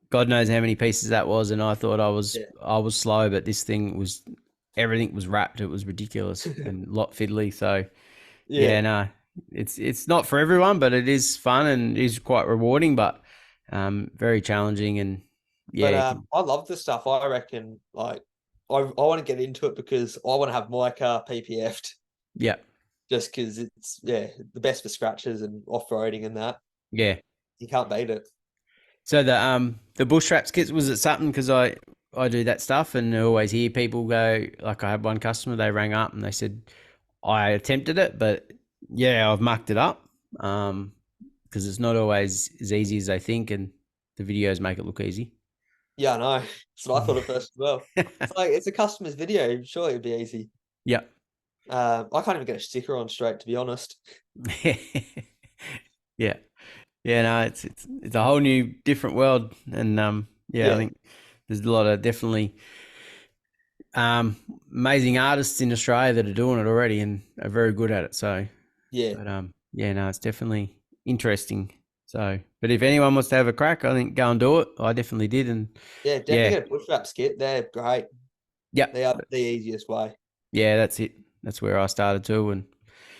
God knows how many pieces that was, and I thought I was slow, but this thing was everything was wrapped. It was ridiculous and a lot fiddly. So yeah, no, it's not for everyone, but it is fun and it is quite rewarding, but very challenging. And But yeah, I love the stuff. I reckon like I want to get into it because I want to have my car PPF'd yeah, just because it's the best for scratches and off roading and that. yeah. You can't beat it. So the bush wraps kits, was it something, because I do that stuff and I always hear people go, like I had one customer, they rang up and they said I attempted it, but yeah, I've mucked it up because it's not always as easy as they think, and the videos make it look easy. Yeah, I know. That's what I thought at first as well. It's like it's a customer's video. Surely it'd be easy. Yeah. I can't even get a sticker on straight, to be honest. Yeah. Yeah, no, it's a whole new different world, and I think there's a lot of definitely amazing artists in Australia that are doing it already and are very good at it. So no, it's definitely interesting. So, but if anyone wants to have a crack, I think go and do it. I definitely did, and definitely get a bush wrap skit. They're great. Yeah, they are the easiest way. Yeah, that's it. That's where I started too, and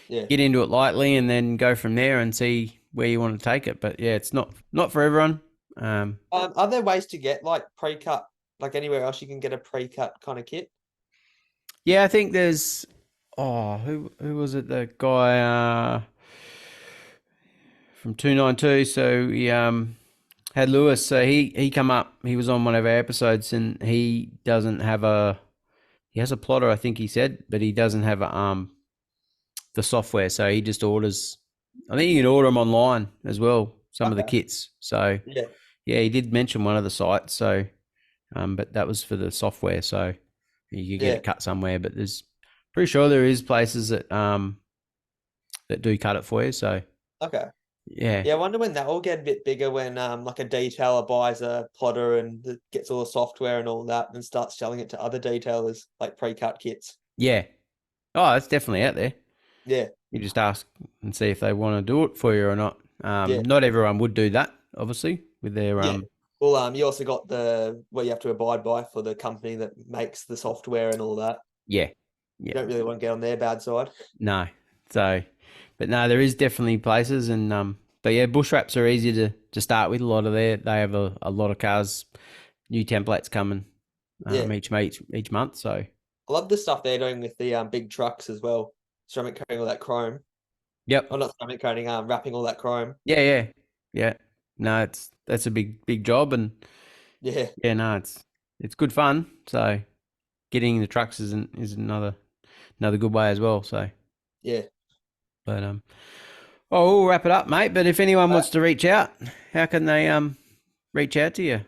get into it lightly, and then go from there and see where you want to take it. But yeah, it's not for everyone. Are there ways to get like pre-cut, like anywhere else you can get a pre-cut kind of kit? Yeah, I think there's who was it? The guy from 292. So he had Lewis. So he come up. He was on one of our episodes, and he doesn't have he has a plotter, I think he said, but he doesn't have the software. So he just orders. I think you can order them online as well, some of the kits. So yeah, he did mention one of the sites. So, but that was for the software. So you could get it cut somewhere. But there's pretty sure there is places that that do cut it for you. So yeah, I wonder when that will get a bit bigger, when like a detailer buys a plotter and gets all the software and all that, and starts selling it to other detailers like pre-cut kits. Yeah. Oh, it's definitely out there. Yeah. You just ask and see if they want to do it for you or not. Not everyone would do that, obviously, with their Well, you also got what you have to abide by for the company that makes the software and all that. Yeah. You don't really want to get on their bad side. No. So, but no, there is definitely places, and but yeah, bush wraps are easy to start with. A lot of they have a lot of cars, new templates coming each month. So I love the stuff they're doing with the big trucks as well. Ceramic coating all that chrome. Yep. Or not ceramic coating, wrapping all that chrome. Yeah. No, that's a big job, and no, it's good fun. So getting the trucks is another good way as well. So but we'll wrap it up, mate. But if anyone wants to reach out, how can they reach out to you?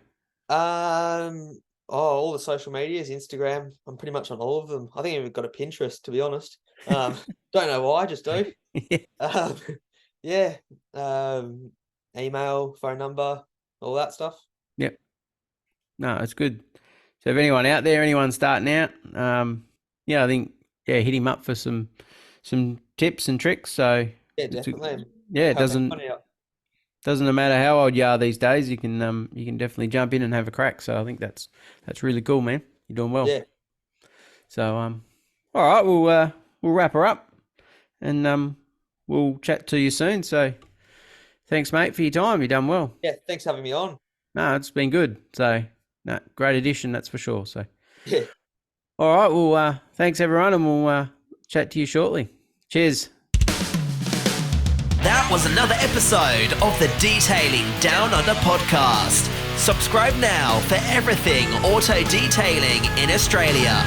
All the social medias, Instagram. I'm pretty much on all of them. I think I've even got a Pinterest, to be honest. Don't know why, just do. Email, phone number, all that stuff. Yep. No, it's good. So if anyone out there, anyone starting out, I think hit him up for some tips and tricks. So definitely. It doesn't matter how old you are these days. You can definitely jump in and have a crack. So I think that's really cool, man. You're doing well. Yeah. So all right, we'll wrap her up, and we'll chat to you soon. So thanks, mate, for your time. You've done well. Yeah, thanks for having me on. No, it's been good. So no, great addition, that's for sure. So yeah. All right, well, thanks everyone, and we'll chat to you shortly. Cheers. That was another episode of the Detailing Down Under podcast. Subscribe now for everything auto detailing in Australia.